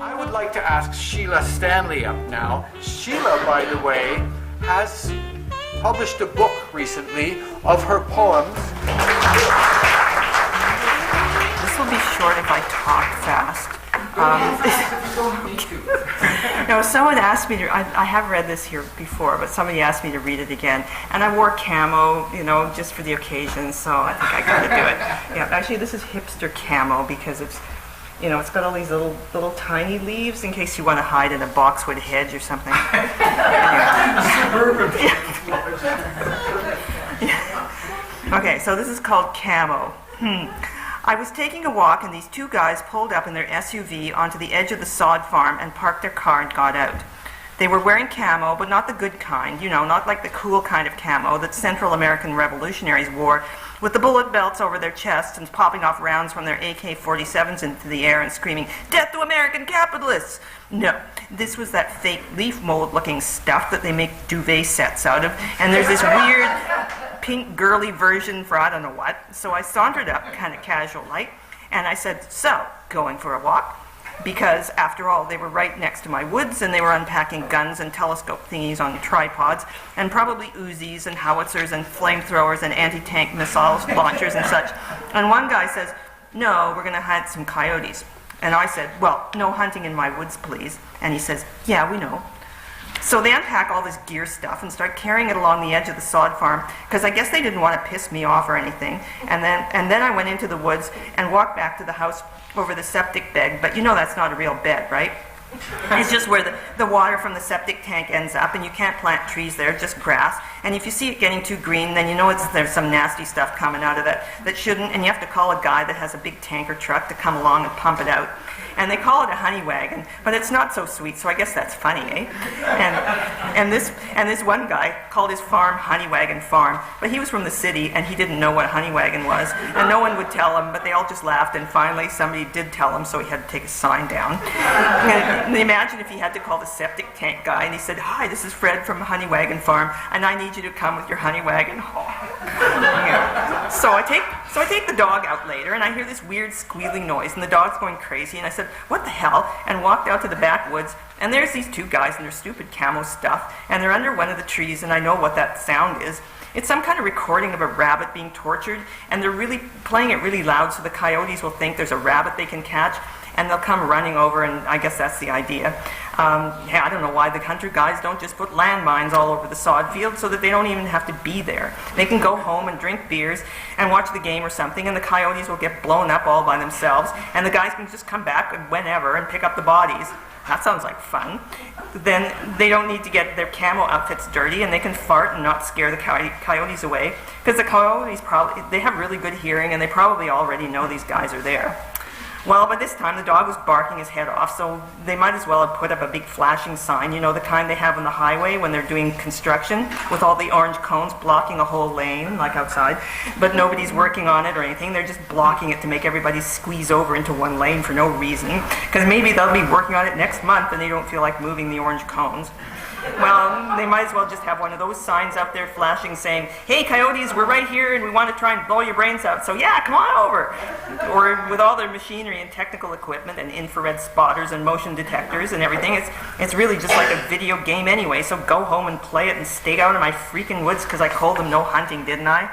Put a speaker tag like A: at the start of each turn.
A: I would like to ask Sheila Stanley up now. Sheila, by the way, has published a book recently of her poems.
B: This will be short if I talk fast. No, someone asked me to, I have read this here before, but somebody asked me to read it again. And I wore camo, just for the occasion, so I think I gotta do it. Yeah, actually this is hipster camo because it's, it's got all these little tiny leaves in case you want to hide in a boxwood hedge or something. Okay, so this is called Camo. I was taking a walk and these two guys pulled up in their SUV onto the edge of the sod farm and parked their car and got out. They were wearing camo, but not the good kind, not like the cool kind of camo that Central American revolutionaries wore, with the bullet belts over their chests and popping off rounds from their AK-47s into the air and screaming, "Death to American capitalists!" No, this was that fake leaf mold-looking stuff that they make duvet sets out of, and there's this weird pink girly version for I don't know what. So I sauntered up, kind of casual-like, and I said, "So, going for a walk?" Because, after all, they were right next to my woods, and they were unpacking guns and telescope thingies on tripods, and probably Uzis and howitzers and flamethrowers and anti-tank missiles, launchers and such. And one guy says, "No, we're going to hunt some coyotes." And I said, "Well, no hunting in my woods, please." And he says, "Yeah, we know." So they unpack all this gear stuff and start carrying it along the edge of the sod farm, because I guess they didn't want to piss me off or anything. And then I went into the woods and walked back to the house over the septic bed, but that's not a real bed, right? It's just where the water from the septic tank ends up, and you can't plant trees there, just grass. And if you see it getting too green, then there's some nasty stuff coming out of it that shouldn't, and you have to call a guy that has a big tanker truck to come along and pump it out. And they call it a honey wagon, but it's not so sweet, so I guess that's funny, eh? And this one guy called his farm Honey Wagon Farm, but he was from the city and he didn't know what a honey wagon was, and no one would tell him, but they all just laughed, and finally somebody did tell him, so he had to take a sign down. And imagine if he had to call the septic tank guy, and he said, "Hi, this is Fred from Honey Wagon Farm, and I need you to come with your honey wagon home." So I take the dog out later, and I hear this weird squealing noise, and the dog's going crazy, and I said, "What the hell?" and walked out to the backwoods, and there's these two guys in their stupid camo stuff, and they're under one of the trees, and I know what that sound is. It's some kind of recording of a rabbit being tortured, and they're really playing it really loud so the coyotes will think there's a rabbit they can catch, and they'll come running over, and I guess that's the idea. I don't know why the country guys don't just put landmines all over the sod field so that they don't even have to be there. They can go home and drink beers and watch the game or something, and the coyotes will get blown up all by themselves, and the guys can just come back whenever and pick up the bodies. That sounds like fun. Then they don't need to get their camo outfits dirty, and they can fart and not scare the coyotes away, because the coyotes they have really good hearing, and they probably already know these guys are there. Well, by this time, the dog was barking his head off, so they might as well have put up a big flashing sign, the kind they have on the highway when they're doing construction, with all the orange cones blocking a whole lane, like outside, but nobody's working on it or anything. They're just blocking it to make everybody squeeze over into one lane for no reason, because maybe they'll be working on it next month and they don't feel like moving the orange cones. Well, they might as well just have one of those signs out there flashing saying, "Hey, coyotes, we're right here and we want to try and blow your brains out, so yeah, come on over." Or with all their machinery and technical equipment and infrared spotters and motion detectors and everything, it's really just like a video game anyway, so go home and play it and stay out in my freaking woods, because I told them no hunting, didn't I?